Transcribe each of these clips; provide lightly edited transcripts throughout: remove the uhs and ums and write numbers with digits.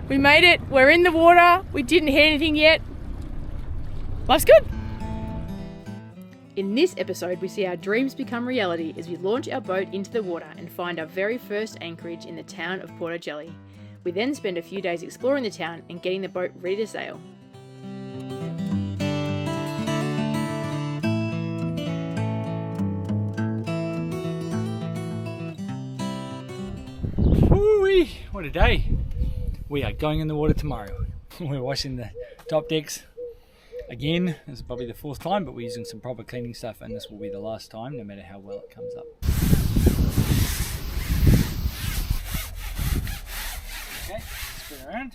We made it, we're in the water, we didn't hit anything yet. Life's good. In this episode, we see our dreams become reality as we launch our boat into the water and find our very first anchorage in the town of Porto Cheli. We then spend a few days exploring the town and getting the boat ready to sail. Woo-wee, what a day. We are going in the water tomorrow. We're washing the top decks again. This is probably the fourth time, but we're using some proper cleaning stuff, and this will be the last time, no matter how well it comes up. Okay, spin around.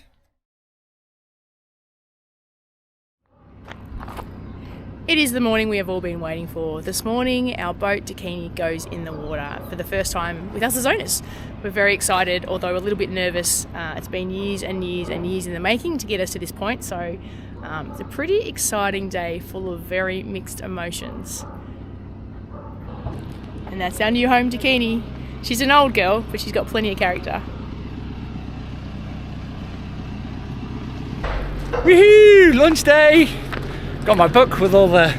It is the morning we have all been waiting for. This morning, our boat, Dakini, goes in the water for the first time with us as owners. We're very excited, although a little bit nervous. It's been years and years and years in the making to get us to this point, so it's a pretty exciting day full of very mixed emotions. And that's our new home, Dakini. She's an old girl, but she's got plenty of character. Woohoo! Lunch day! Got my book with all the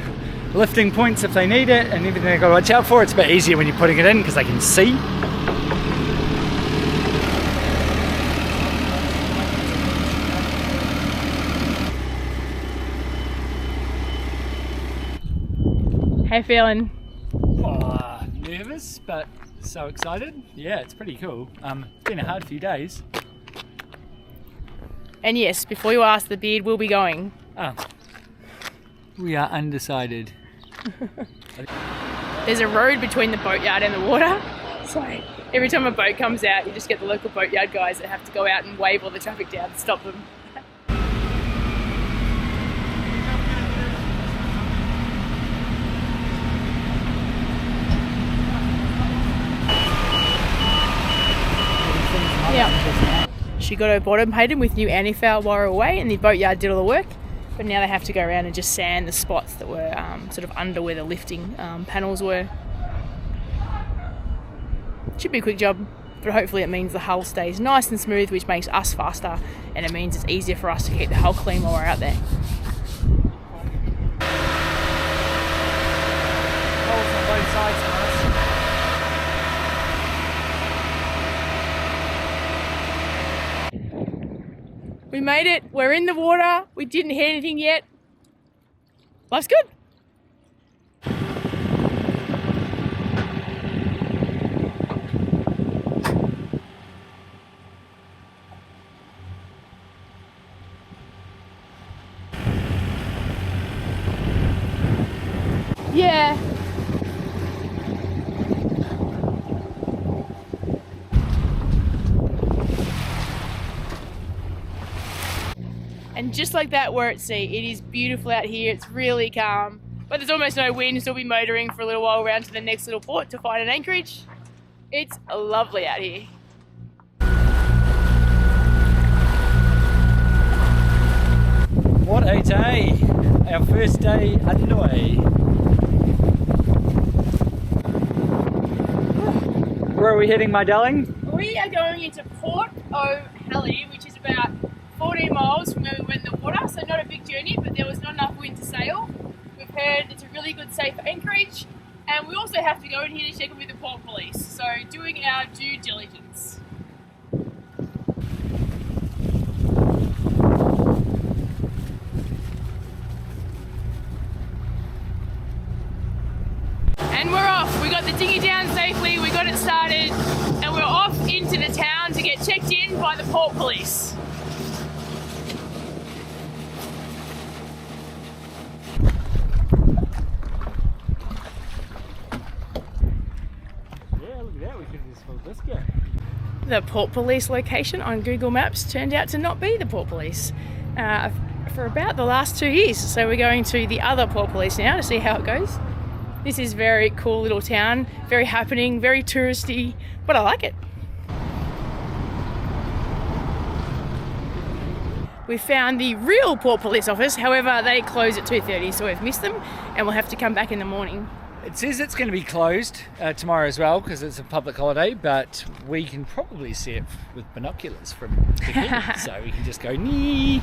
lifting points if they need it and everything I've got to watch out for. It's a bit easier when you're putting it in because I can see. How you feeling? Oh, nervous, but so excited. Yeah, it's pretty cool. It's been a hard few days. And yes, before you ask, the beard will be going. Oh. We are undecided. There's a road between the boatyard and the water, so every time a boat comes out, you just get the local boatyard guys that have to go out and wave all the traffic down to stop them. Yeah. She got her bottom painted with new anti-foul while we were away, and the boatyard did all the work. But now they have to go around and just sand the spots that were sort of under where the lifting panels were. Should be a quick job, but hopefully it means the hull stays nice and smooth, which makes us faster, and it means it's easier for us to keep the hull clean while we're out there. Holes on both sides for us. We made it, we're in the water, we didn't hit anything yet. Life's good. Yeah. And just like that, we're at sea. It is beautiful out here. It's really calm, but there's almost no wind, so we'll be motoring for a little while around to the next little port to find an anchorage. It's lovely out here. What a day! Our first day underway. Where are we heading, my darling? We are going into Porto Cheli, which is about 14 miles from where we went in the water, so not a big journey, but there was not enough wind to sail. We've heard it's a really good, safe anchorage, and we also have to go in here to check in with the port police, so doing our due diligence. And we're off. We got the dinghy down safely, we got it started, and we're off into the town to get checked in by the port police. The port police location on Google Maps turned out to not be the port police for about the last 2 years. So we're going to the other port police now to see how it goes. This is a very cool little town, very happening, very touristy, but I like it. We found the real port police office, however they close at 2:30, so we've missed them and we'll have to come back in the morning. It says it's going to be closed tomorrow as well because it's a public holiday, but we can probably see it with binoculars from Dakini. So we can just go nee,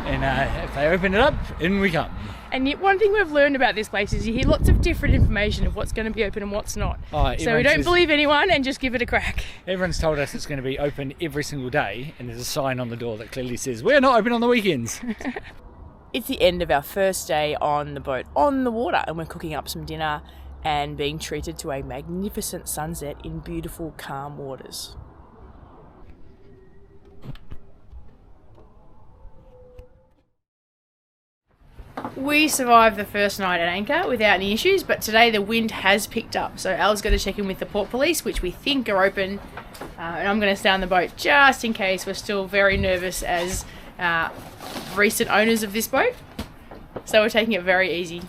and if they open it up, in we come. And yet one thing we've learned about this place is you hear lots of different information of what's going to be open and what's not. So we don't believe anyone and just give it a crack. Everyone's told us it's going to be open every single day, and there's a sign on the door that clearly says, we're not open on the weekends. It's the end of our first day on the boat on the water, and we're cooking up some dinner and being treated to a magnificent sunset in beautiful, calm waters. We survived the first night at anchor without any issues, but today the wind has picked up. So Al's going to check in with the port police, which we think are open, and I'm going to stay on the boat just in case. We're still very nervous as recent owners of this boat, so we're taking it very easy.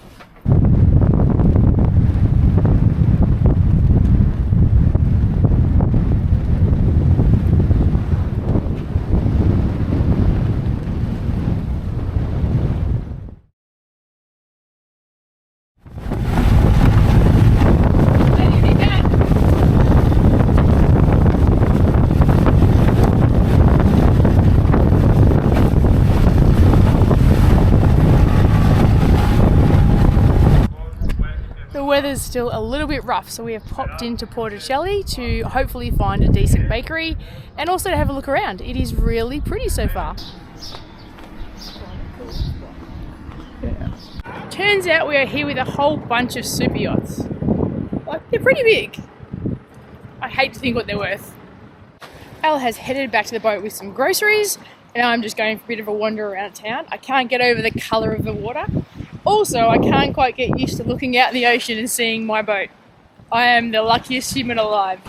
The weather's still a little bit rough, so we have popped into Porto Cheli to hopefully find a decent bakery and also to have a look around. It is really pretty so far. Turns out we are here with a whole bunch of super yachts. Like, they're pretty big. I hate to think what they're worth. Al has headed back to the boat with some groceries, and I'm just going for a bit of a wander around town. I can't get over the colour of the water. Also, I can't quite get used to looking out in the ocean and seeing my boat. I am the luckiest human alive.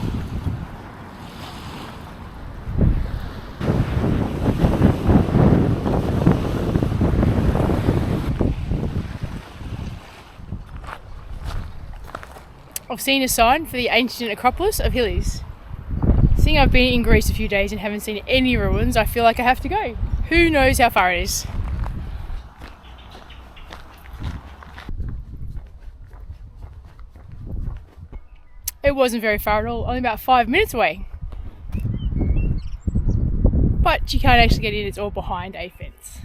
I've seen a sign for the ancient Acropolis of Hillies. Seeing I've been in Greece a few days and haven't seen any ruins, I feel like I have to go. Who knows how far it is? It wasn't very far at all, only about 5 minutes away. But you can't actually get in, it's all behind a fence.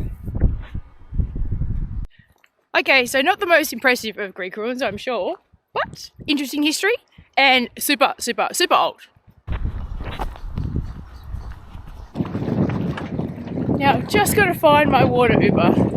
Okay, so not the most impressive of Greek ruins, I'm sure, but interesting history and super, super, super old. Now, I've just got to find my water Uber.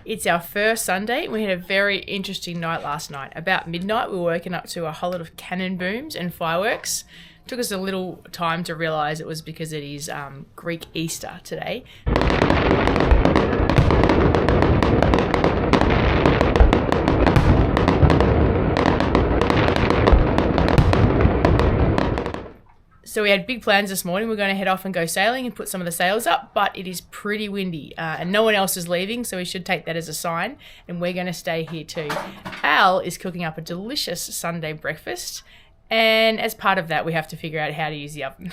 It's our first Sunday. We had a very interesting night last night. About midnight, we were woken up to a whole lot of cannon booms and fireworks. It took us a little time to realise it was because it is Greek Easter today. So we had big plans this morning. We're going to head off and go sailing and put some of the sails up, but it is pretty windy and no one else is leaving, so we should take that as a sign, and we're going to stay here too. Al is cooking up a delicious Sunday breakfast, and as part of that we have to figure out how to use the oven.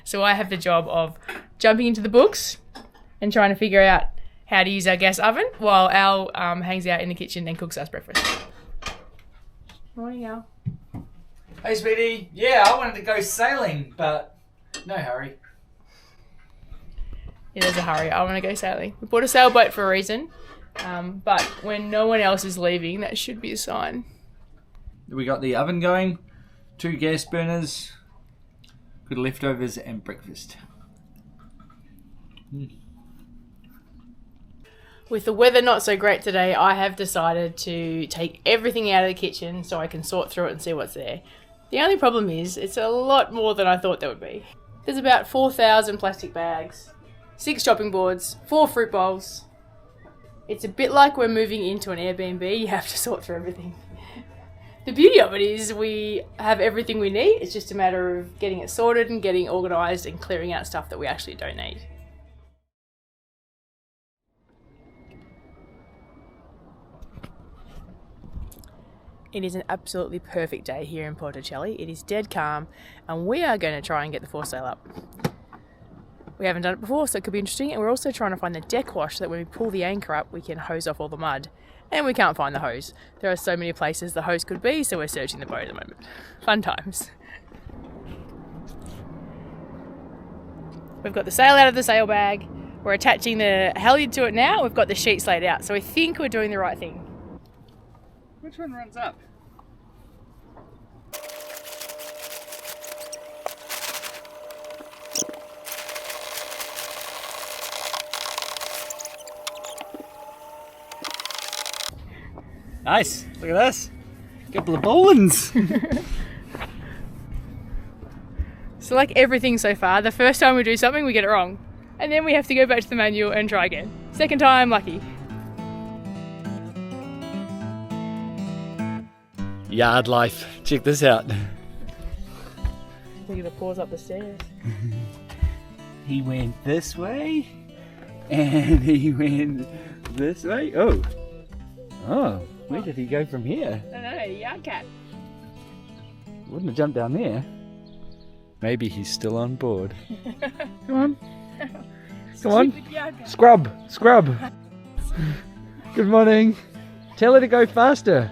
So I have the job of jumping into the books and trying to figure out how to use our gas oven while Al hangs out in the kitchen and cooks us breakfast. Morning, Al. Hey, sweetie. Yeah, I wanted to go sailing, but no hurry. Yeah, there's a hurry. I want to go sailing. We bought a sailboat for a reason, but when no one else is leaving, that should be a sign. We got the oven going, 2 gas burners, good leftovers and breakfast. With the weather not so great today, I have decided to take everything out of the kitchen so I can sort through it and see what's there. The only problem is, it's a lot more than I thought there would be. There's about 4,000 plastic bags, 6 chopping boards, 4 fruit bowls. It's a bit like we're moving into an Airbnb, you have to sort through everything. The beauty of it is we have everything we need, it's just a matter of getting it sorted and getting organised and clearing out stuff that we actually don't need. It is an absolutely perfect day here in Porto Cheli. It is dead calm and we are going to try and get the foresail up. We haven't done it before, so it could be interesting. And we're also trying to find the deck wash so that when we pull the anchor up, we can hose off all the mud. And we can't find the hose. There are so many places the hose could be, so we're searching the boat at the moment. Fun times. We've got the sail out of the sail bag. We're attaching the halyard to it now. We've got the sheets laid out, so we think we're doing the right thing. Which one runs up? Nice, look at this. Couple of bowlings. So like everything so far, the first time we do something, we get it wrong. And then we have to go back to the manual and try again. Second time, lucky. Yard life. Check this out. Look at the paws up the stairs. He went this way, and he went this way. Oh, where did he go from here? I don't know, yard cat. Wouldn't have jumped down there. Maybe he's still on board. Come on. Come on. Scrub. Good morning. Tell her to go faster.